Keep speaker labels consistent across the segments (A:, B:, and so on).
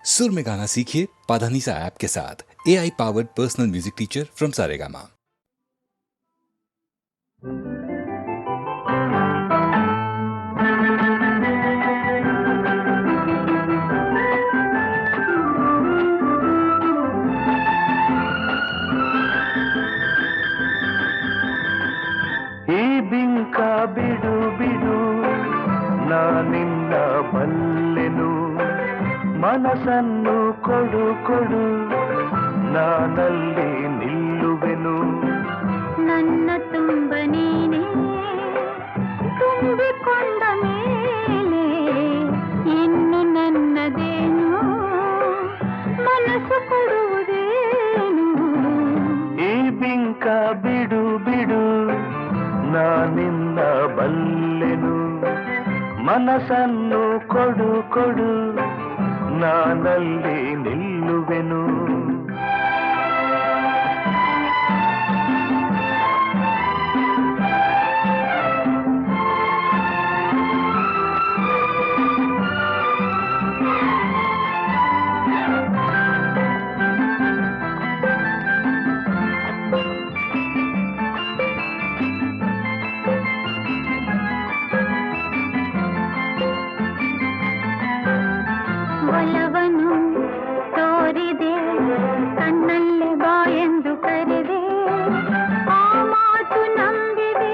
A: सुर में गाना सीखिए पाधानीसा ऐप के साथ। AI powered personal music teacher from Saregama.
B: ಈ ಬಿಂಕ ಬಿಡು ಬಿಡು ನಾನಿನ್ನ ಬಲ್ಲೆನು, ಮನಸ್ಸನ್ನು ಕೊಡು ಕೊಡು ನಾನಲ್ಲಿ ನಿಲ್ಲುವೆನು.
C: ನನ್ನ ತುಂಬ ನೀನೇ ತುಂಬಿಕೊಂಡ ಮೇಲೆ ಇನ್ನು ನನ್ನದೇನು ಮನಸ್ಸು ಕೊಡುವುದೇನು.
B: ಈ ಬಿಂಕ ಬಿಡು ಬಿಡು ನಾನಿನ್ನ ಬಲ್ಲೆನು, ಮನಸ್ಸನ್ನು ಕೊಡು ಕೊಡು ನಾನಲ್ಲಿ ನಿಲ್ಲುವೆನು.
C: ಒಲವನು ತೋರಿದೆ ಕಣ್ಣಲ್ಲೇ ಬಾ ಎಂದು ಕರೆದೆ, ಆ ಮಾತು ನಂಬಿದೆ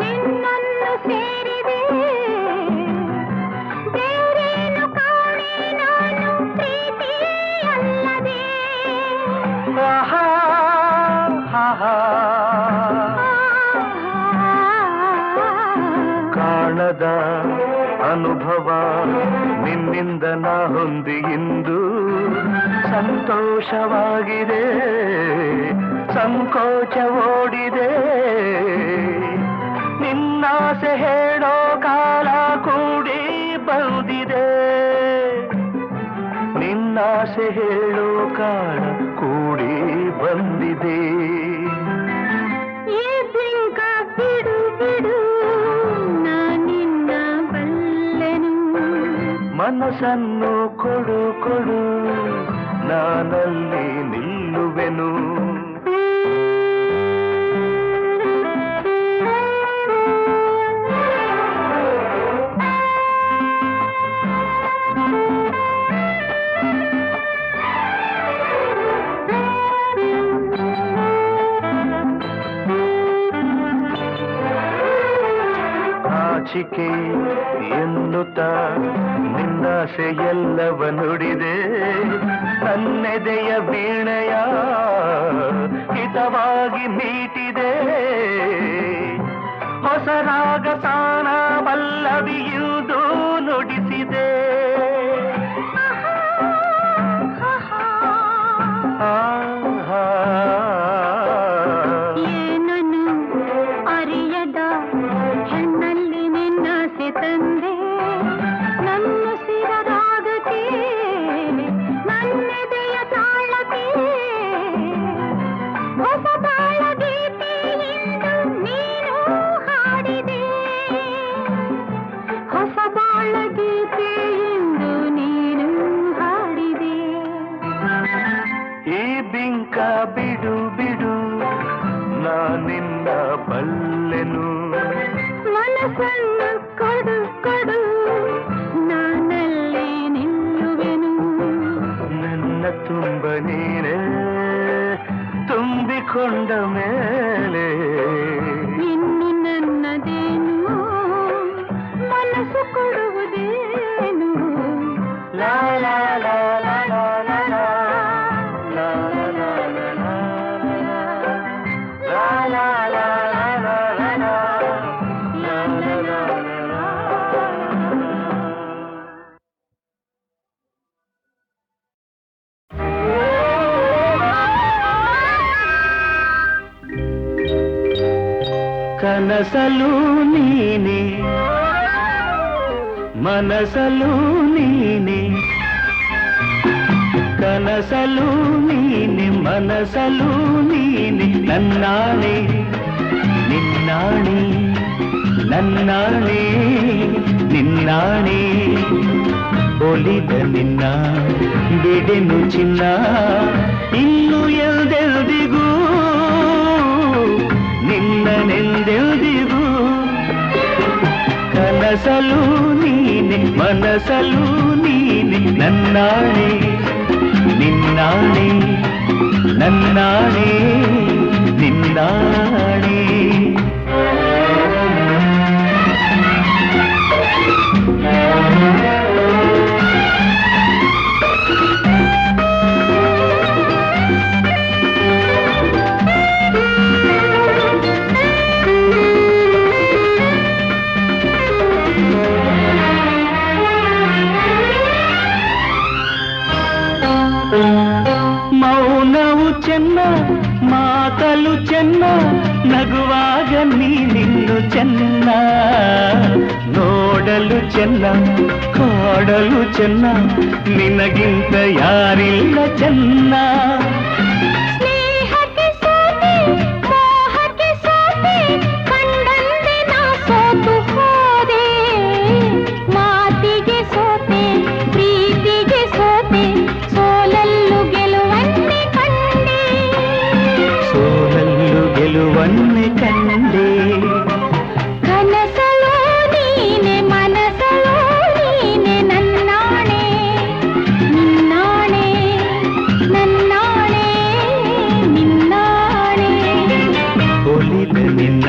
C: ನಿನ್ನನ್ನು ಸೇರಿದೆ. ಬೇರೇನು ಕಾಣೆ ನಾನು ಪ್ರೀತಿ ಅಲ್ಲದೆ.
B: ಆಹಾ, ಆಹಾ. ಕಾಣದ ಅನುಭವ ನಿನ್ನಿಂದ ನಾ ಹೊಂದಿ ಇಂದು ಸಂತೋಷವಾಗಿದೆ, ಸಂಕೋಚ ಓಡಿದೆ. ನಿನ್ನಾಸೆ ಹೇಳೋ ಕಾಲ ಕೂಡಿ ಬಂದಿದೆ, ನಿನ್ನಾಸೆ ಹೇಳೋ ಕಾಲ ಕೂಡಿ ಬಂದಿದೆ.
C: ಈ ಬಿಂಕ ಬಿಡು ಬಿಡು ನಾನಿನ್ನ ಬಲ್ಲೆನು,
B: ಮನಸ್ಸನ್ನು ಕೊಡು ಕೊಡು ನಾನಲ್ಲಿ ನಿಲ್ಲುವೆನು. ಆಚಿಕೆ ಎನ್ನುತ್ತ ನಿನ್ನಾಸೆ ಎಲ್ಲವ ನುಡಿದೆ, ನನ್ನೆದೆಯ ವೀಣೆಯ ಹಿತವಾಗಿ ಮೀಟಿದೆ. ಹೊಸ ರಾಗ ತಾನ ಪಲ್ಲವಿಯುವುದು ನುಡಿಸಿದೆ. ಆಹಾ,
C: ಏನನು ಅರಿಯದ ಹೆಣ್ಣಲ್ಲಿ ನಿನ್ನಾಸೆ ತಂದೆ, ನನ್ನ ಸಿರರಾಗಕ್ಕೆ ನನ್ನೆದೆಯ ತಾಳಕ್ಕೆ. ಹೊಸ ಬಾಳ ಗೀತೆಯಿಂದ ನೀನು ಹಾಡಿದೆ, ಹೊಸ ಬಾಳ ಗೀತೆಯಿಂದ ನೀನು ಹಾಡಿದೆ.
B: ಈ ಬಿಂಕ ಬಿಡು ಬಿಡು ನಾನಿನ್ನ ಬಲ್ಲೆನು,
C: ಮನಸ್ಸನ್ನು ಕೊಡು ಕೊಡು ನಾನಲ್ಲಿ ನಿಲ್ಲುವೆನು.
B: ನನ್ನ ತುಂಬ ನೀನೇ ತುಂಬಿಕೊಂಡ ಮೇಲೆ
C: ಇನ್ನು ನನ್ನದೇನು ಮನಸ್ಸು ಕೊಡುವುದೇನು.
B: ಲಾ ಲಾ ಲಾ ಲಾ ಲಾ ಲಾ ಲಾ ಲಾ ಲಾ ಲಾ ಲಾ ಲಾ ಕನಸಲು ನೀನೆ ಮನಸಲು ನೀನೆ, ಕನಸಲು ನೀನೆ ಮನಸಲು ನೀನೆ. ನನ್ನಾಣೆ ನಿನ್ನಾಣೆ, ನನ್ನಾಣೆ ನಿನ್ನಾಣೆ.
D: ಒಲಿದ ನಿನ್ನ ಬಿಡೆನು ಚಿನ್ನ ಇನ್ನು ಎಲ್ದೆಲ್ದಿಗೂ ನಿನ್ನನೆಂದೆಲ್ದಿಗೂ ಕನಸಲು ನೀನೆ ಮನಸಲು ನೀನೆ ನನ್ನಾಣೆ ನಿನ್ನಾಣೆ ನನ್ನಾಣೆ ನಿನ್ನಾಣೆ ಮೌನವು ಚೆನ್ನ ಮಾತಲು ಚೆನ್ನ ನಗುವಾಗ ನೀನಿನ್ನು ಚೆನ್ನ ನೋಡಲು ಚೆನ್ನ ಕಾಡಲು ಚೆನ್ನ ನಿನಗಿಂತ ಯಾರಿಲ್ಲ ಚೆನ್ನ
C: ಸ್ನೇಹಕ್ಕೆ ಸೋತೆ ಮೋಹಕ್ಕೆ ಸೋತೆ ಕಂಡಂತೆ ನಾ ಸೋತು ಹೋದೆ ಮಾತಿಗೆ ಸೋತೆ ಪ್ರೀತಿಗೆ ಸೋತೆ ಸೋಲಲ್ಲು ಗೆಲುವನ್ನೇ ಕಂಡೆ
D: ಸೋಲಲ್ಲು ಗೆಲುವನ್ನೇ ಕಂಡೆ
C: ಕನಸಲು ನೀನೆ ಮನಸಲು ನೀನೆ ನನ್ನಾಣೆ ನಿನ್ನಾಣೆ ನನ್ನಾಣೆ ನಿನ್ನಾಣೆ
D: ಒಲಿದ ನಿನ್ನ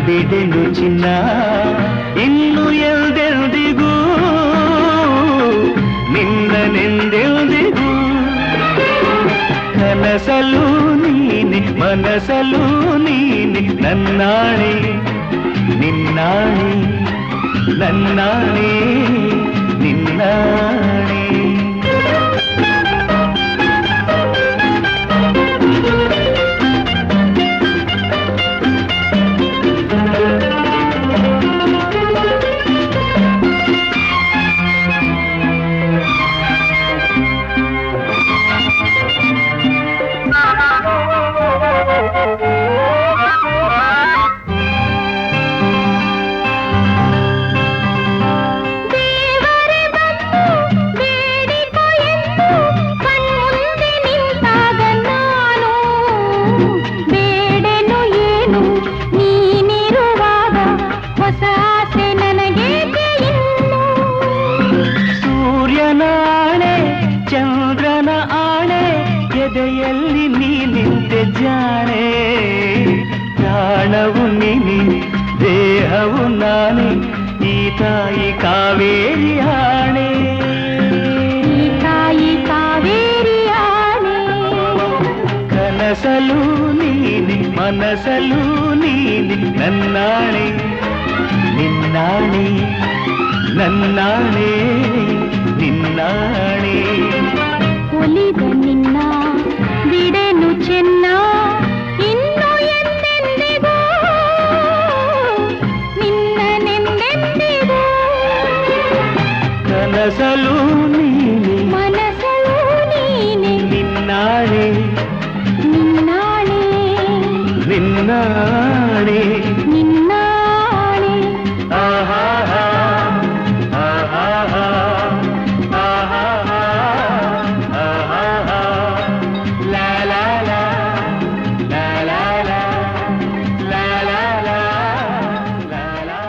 D: ಬಿಡೆನು ಚಿನ್ನ ಇನ್ನು ಎಲ್ದೆಲ್ದಿಗೂ ನಿನ್ನನೆಂದೆಲ್ದಿಗೂ ಕನಸಲು ನೀನೆ ಮನಸಲು ನೀನೆ ನನ್ನಾಣೆ ನಿನ್ನಾಣೆ ನನ್ನಾಣೆ ನಿನ್ನಾಣೆ
C: ದೇವರೇ ಬಂದು ಬೇಡಿಕ ಎಂದು ಕಣ್ಮುಂದೆ ನಿಂತಾಗ ನಾನು ಬೇಡೆನು ಏನು ನೀನಿರುವಾಗ ಹೊಸ ಆಸೆ ನನಗೇಕೆ ಇನ್ನು
D: ಸೂರ್ಯನಾಣೆ ಚಂದ್ರನ ಆಣೆ ಎದೆಯಲ್ಲಿ ನೀನಿಂತೆ ಜಾಣೆ ಪ್ರಾಣವು ನೀನಿ ದೇಹವು ನಾನೇ ಈ ತಾಯಿ ಕಾವೇರಿ ಆಣೆ
C: ಈ ತಾಯಿ ಕಾವೇರಿ ಆಣೆ
D: ಕನಸಲು ನೀನೆ ಮನಸಲು ನೀನೆ ನನ್ನಾಣೆ ನಿನ್ನಾಣೆ ನನ್ನಾಣೆ ನಿನ್ನಾಣೆ
C: ಒಲಿದ ನಿನ್ನ ಬಿಡೆನು ಚೆನ್ನ ಇನ್ನು ಎಂದೆಂದಿಗೂ ನಿನ್ನನೆಂದೆಂದಿಗೂ
D: ಕನಸಲು ನೀನೆ
C: ಮನಸಲು ನೀನೆ
D: ನಿನ್ನಾಣೆ
C: ನಿನ್ನಾಣೆ
D: ನಿನ್ನಾಣೆ
C: ನಿನ್ನಾಣೆ
D: ಆಹಾ ಆಹಾ ಆಹಾ ಆಹಾ ಲಾ ಲಾ ಲಾ ಲಾ ಲಾ ಲಾ ಲಾ ಲಾ ಲಾ ಲಾ ಲಾ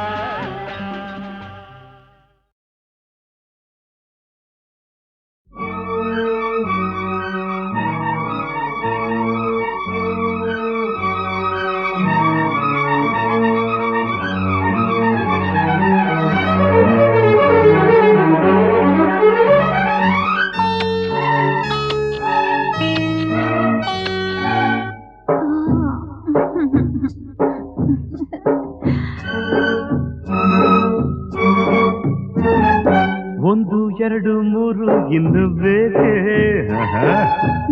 D: ಒಂದು ಎರಡು ಮೂರು ಇನ್ನು ಬೇಕೆ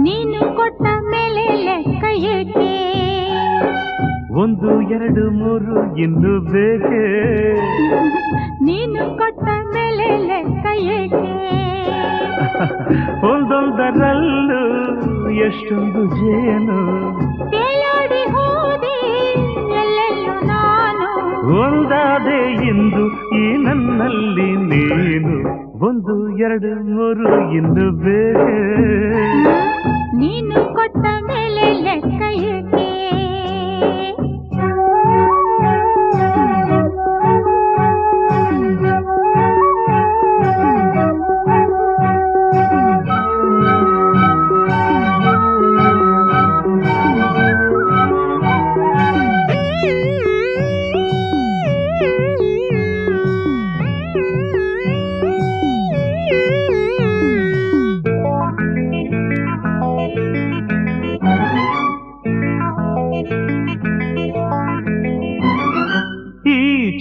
C: ನೀನು ಕೊಟ್ಟ ಮೇಲೆ ಲೆಕ್ಕ ಏಕೆ
D: ಒಂದು ಎರಡು ಮೂರು ಇನ್ನು ಬೇಕೆ
C: ನೀನು ಕೊಟ್ಟ ಮೇಲೆ ಲೆಕ್ಕ ಏಕೆ
D: ಒಂದೊಂದರಲ್ಲೂ ಎಷ್ಟೊಂದು ಜೇನು
C: ತೇಲಾಡಿ ಹೋದೆ ಎಲ್ಲೆಲ್ಲೂ ನಾನು
D: ಒಂದಾದೆ ಎಂದು ಈ ನನ್ನಲ್ಲಿ ನೀನು ಒಂದು ಎರಡು ಮೂರು ಇನ್ನು ಬೇರೆ
C: ನೀನು ಕೊಟ್ಟ ಮೇಲೆ ಲೆಕ್ಕ ಏಕೆ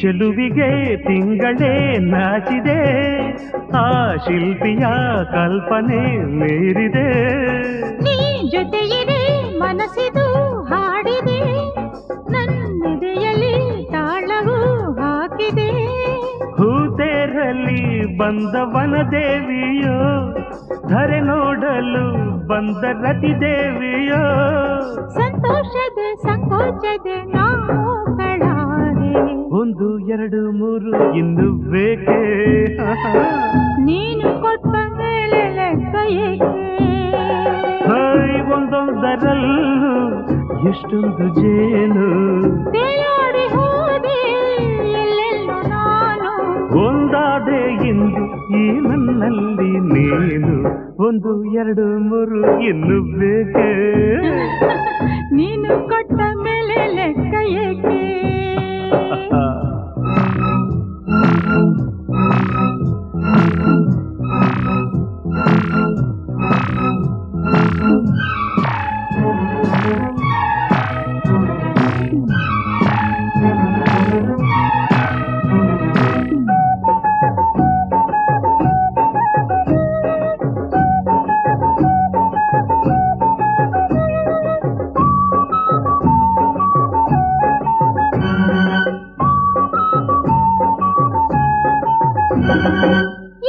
D: ಚೆಲುವಿಗೆ ತಿಂಗಳೇ ನಾಚಿದೆ ಆ ಶಿಲ್ಪಿಯ ಕಲ್ಪನೆ ಮೀರಿದೆ
C: ನೀ ಜೊತೆಯಿದೆ ಮನಸ್ಸಿದು ಹಾಡಿದೆ ನನ್ನೆದೆಯಲ್ಲಿ ತಾಳವು ಹಾಕಿದೆ
D: ಹೂತೇರಲ್ಲಿ ಬಂದವನ ದೇವಿಯೋ ಧರೆ ನೋಡಲು ಬಂದ ರತಿ ದೇವಿಯೋ
C: ಸಂತೋಷದ ಸಂಕೋಚದ ನಾವು
D: ಒಂದು ಎರಡು ಮೂರು ಇನ್ನು ಬೇಕೆ
C: ನೀನು ಕೊಟ್ಟ ಮೇಲೆ ಲೆಕ್ಕ ಏಕೆ
D: ಒಂದೊಂದರಲ್ಲೂ ಎಷ್ಟೊಂದು ಜೇನು
C: ತೇಲಾಡಿ ಹೋದೆ ಎಲ್ಲೆಲ್ಲೋ ನಾನು
D: ಒಂದಾದೆ ಇಂದು ಈ ನನ್ನಲ್ಲಿ ನೀನು ಒಂದು ಎರಡು ಮೂರು ಇನ್ನು ಬೇಕೆ
C: ನೀನು ಕೊಟ್ಟ ಮೇಲೆ ಲೆಕ್ಕ ಏಕೆ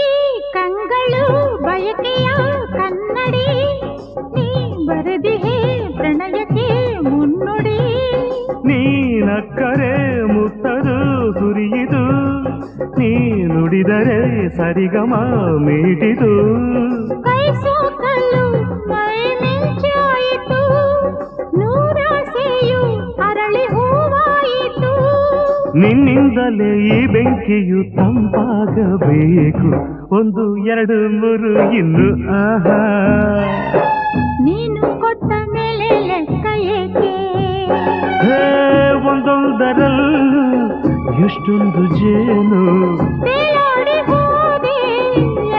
C: ಈ ಕಂಗಳು ಬಯಕೆಯ ಕನ್ನಡಿ ನೀ ಬರೆದಿಹೇ ಪ್ರಣಯಕ್ಕೆ ಮುನ್ನುಡಿ
D: ನೀನಕ್ಕರೆ ಮುತ್ತದು ಸುರಿಯಿದು ನೀ ನುಡಿದರೆ ಸರಿಗಮ ಮೀಟಿದು
C: ಕೈ ಸೋಕಲು ಮೈ ಮಿಂಚಾಯಿತು ನೂರಾಸೆಯು ಅರಳಿ ಹೂವಾಯಿತು
D: ನಿನ್ನಿಂದಲೇ ಈ ಬೆಂಕಿಯು ತಂಪಾಗಬೇಕು ಒಂದು ಎರಡು ಮೂರು ಇನ್ನು ಆಹಾ
C: ನೀನು ಕೊಟ್ಟ ಮೇಲೆ ಲೆಕ್ಕ ಏಕೆ
D: ಒಂದೊಂದರಲ್ಲೂ ಎಷ್ಟೊಂದು ಜೇನು
C: ತೇಲಾಡಿ ಹೋದೆ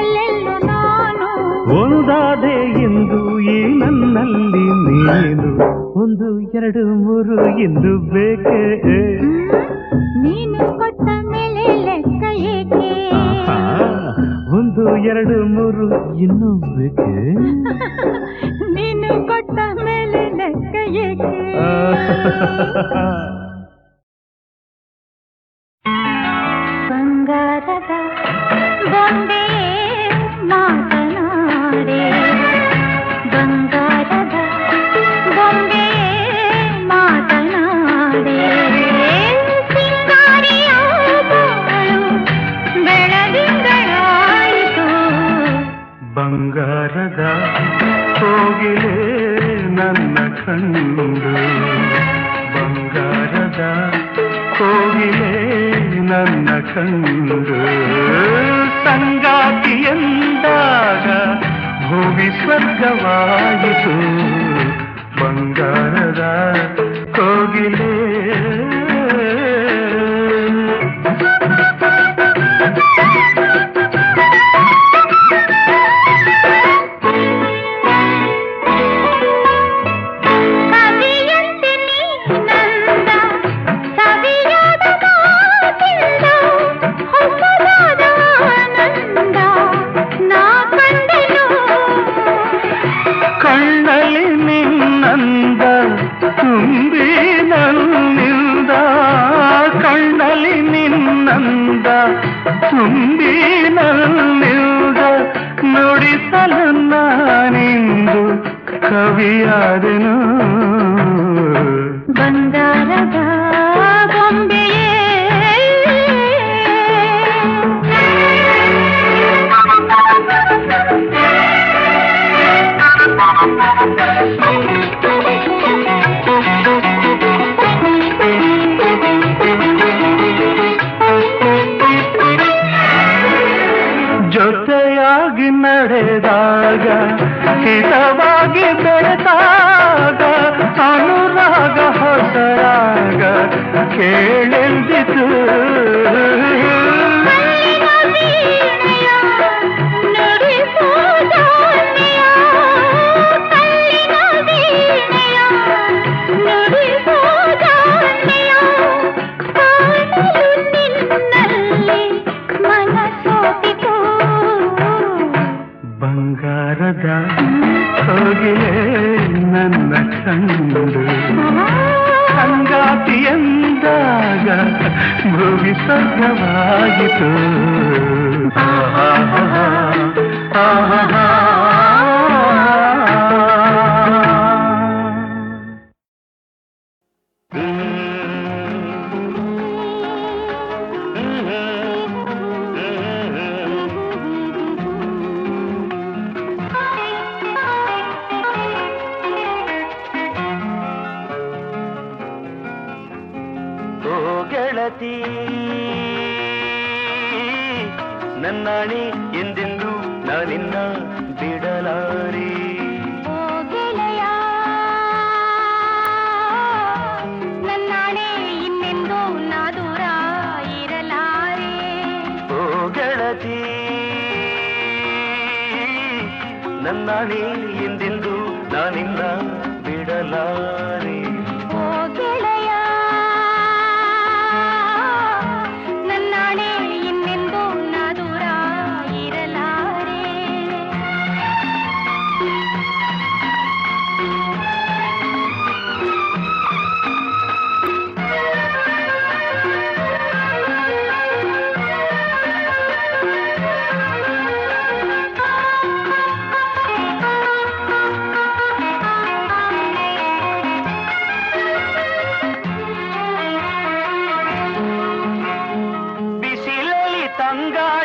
C: ಎಲ್ಲೆಲ್ಲೋ ನಾನು
D: ಒಂದಾದೆ ಎಂದು ಈ ನನ್ನಲ್ಲಿ ನೀನು ಒಂದು ಎರಡು ಮೂರು ಇನ್ನು ಬೇಕೆ
C: ನೀನು ಕೊಟ್ಟ ಮೇಲೆ ಲೆಕ್ಕ ಏಕೆ
D: ಒಂದು ಎರಡು ಮೂರು ಇನ್ನು ಬೇಕೆ
C: ನೀನು ಕೊಟ್ಟ ಮೇಲೆ ಲೆಕ್ಕ ಏಕೆ ಬಂಗಾರದ ಬೊಂಬೆ ಮಾತನಾಡೆ ಬಂಗಾರದ ಬೊಂಬೆ ಮಾತನಾಡೆ ಸಿಂಗಾರಿಯ ಬಾಳು ಬೆಳದಿಂಗಳಾಯಿತು
D: ಬಂಗಾರದ ಕೋಗಿಲೆ ನನ್ನ ಕಂಡು ಬಂಗಾರದ ಕೋಗಿಲೆ ನನ್ನ ಕಂಡು ಸಂಗಾತಿ ಎಂದಾಗ ಭೂಮಿ ಸ್ವರ್ಗವಾಯಿತು ಬಂಗಾರದ ಕೋಗಿಲೆ ಕಣ್ಣಲ್ಲಿ ನಿನ್ನಂದ ತುಂಬಿ ನನ್ನಿಂದ ಕಣ್ಣಲ್ಲಿ ನಿನ್ನಂದ ತುಂಬಿ ನನ್ನಿಂದ ನುಡಿಸಲು ನಾನಿಂದು ಕವಿಯಾದೆನು
C: ಬಂಗಾರದ ಬೊಂಬೆಯೇ
B: ಜೊತೆಯಾಗಿ ನಡೆದಾಗ ಹಿತವಾಗಿ ಬೆಳೆದಾಗ ಅನುರಾಗ ಹೊಸರಾಗ ಕೇಳೆಂದಿತು ಬಂಗಾರದ ಹೋಗಿಲೆ ನನ್ನ ಕಂಡು ಸಂಗಾತಿ ಎಂದಾಗ ಭೂಮಿ ಸ್ವರ್ಗವಾಗಿತು ಗೆಳತಿ ನನ್ನಾಣಿ ಎಂದೆಂದು ನಾನಿನ್ನ ಬಿಡಲಾರೆ
C: ನನ್ನಾಣೆ ಇನ್ನೆಂದು ನಾ ದೂರ ಇರಲಾರೆ
B: ಓ ಗೆಳತಿ ನನ್ನಾಣಿ ಎಂದೆಂದು ನಾನಿನ್ನ ಬಿಡಲಾರೆ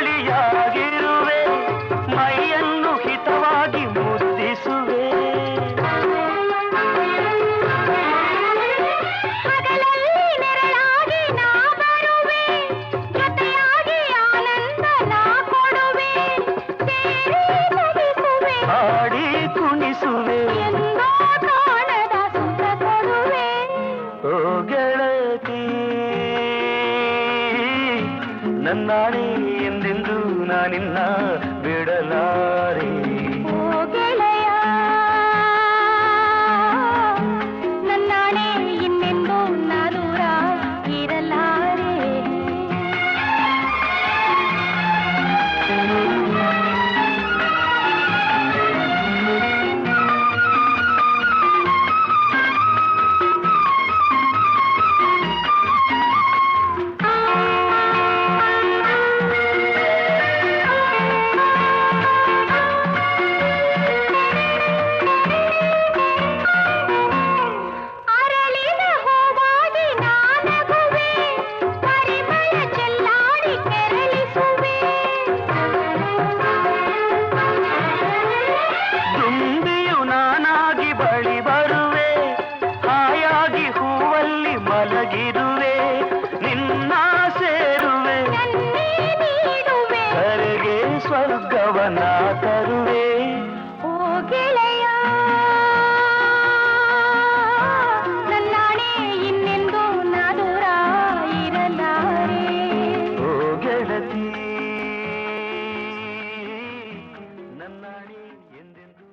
B: ತಂಗಾಳಿಯಾಗಿರುವೆ ಮೈಯನ್ನು ಹಿತವಾಗಿ ಮುದ್ದಿಸುವೆ
C: ಹಗಲಲ್ಲಿ ನೆರಳಾಗಿ ನಾ ಬರುವೆ ಜೊತೆಯಾಗಿ ಆನಂದ ನಾ ಕೊಡುವೆ ಸೇರಿ ಸಹಿಸುವೆ
B: ಹಾಡಿ ಕುಣಿಸುವೆ
C: ಎಂದೋ ಕಾಣದ ಸುಖ ಕೊಡುವೆ
B: ಓ ಗೆಳತಿ ನನ್ನಾಣಿ ಎಂದೆಂದು ನಾನಿನ್ನ ಬಿಡಲಾರೆ
C: ಓ ಗೆಳೆಯ ನನ್ನಾಣೆ ಇನ್ನೆಂದು ನಾ ದೂರ ಇರಲಾರೆ
B: ಮಲಗಿರುವೆ ನಿನ್ನ ಸೇರುವೆ ಕರೆಗೆ ಸ್ವರ್ಗವನ ತರುವೆ
C: ಓ ಗೆಳೆಯ ನನ್ನಾಣೆ ಇನ್ನೆಂದು ನಾ ದೂರ ಇರಲಾರೆ
B: ಓ ಗೆಳತಿ ನನ್ನಾಣೆ ಎಂದೆಂದು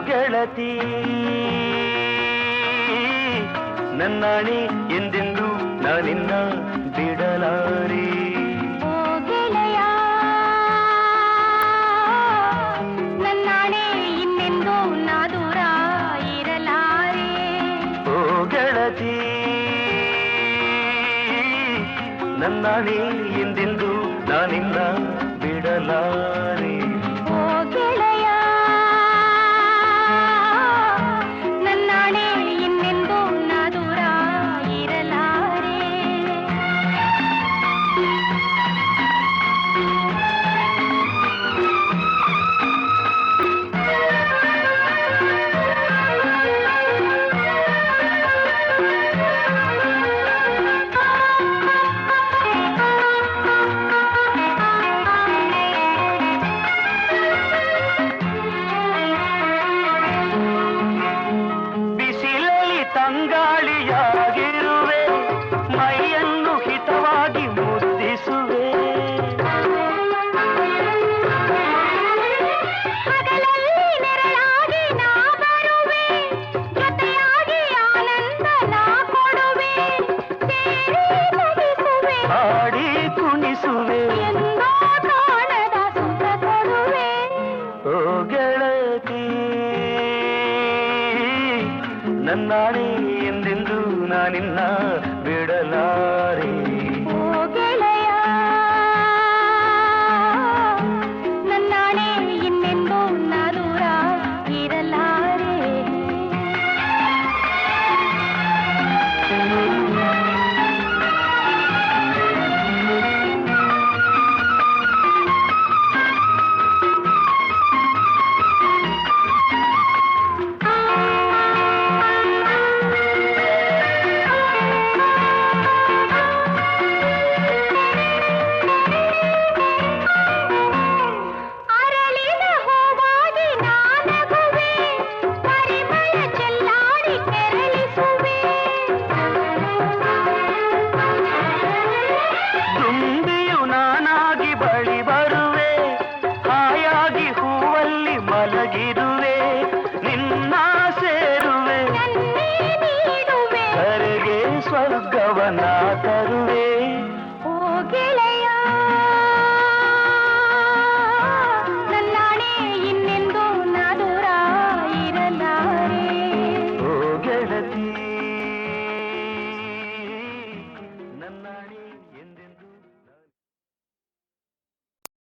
B: ಗೆಳತಿ ನನ್ನಾಣಿ ಎಂದೆಂದು ನಾನಿನ್ನ ಬಿಡಲಾರೆ
C: ಓ ಗೆಳೆಯ ನನ್ನಾಣೆ ಇನ್ನೆಂದು ನಾ ದೂರ ಇರಲಾರೆ
B: ಓ ಗೆಳತಿ ನನ್ನಾಣಿ ಎಂದೆಂದು ನಾನಿನ್ನ ಬಿಡಲಾರೆ ಇರಲಾರೆ.
C: ಓ ಗೆಳೆಯ ನನ್ನಾಣೆ ಇನ್ನೆಂದೂ ನಾ ದೂರ ಇರಲಾರೆ.
B: ಬಿಸಿಲಲ್ಲಿ ತಂಗಾಳಿಯಾಗಿರುವೆ, ಮೈಯನ್ನು ಹಿತವಾಗಿ ಮುದ್ದಿಸುವೆ.
C: ಹಗಲಲ್ಲಿ ನೆರಳಾಗಿ ನಾ ಬರುವೆ, ಜೊತೆಯಾಗಿ ಆನಂದ ನಾ ಕೊಡುವೆ. ಸೇರಿ ನಗಿಸುವೆ,
B: ಹಾಡಿ ಕುಣಿಸುವೆ.
C: ಎಂದೋ ಕಾಣದ ಸುಖ ಕೊಡುವೆ.
B: ಓ ಗೆಳತಿ, ನನ್ನಾಣೆ ಎಂದೆಂದು ನಾನಿನ್ನ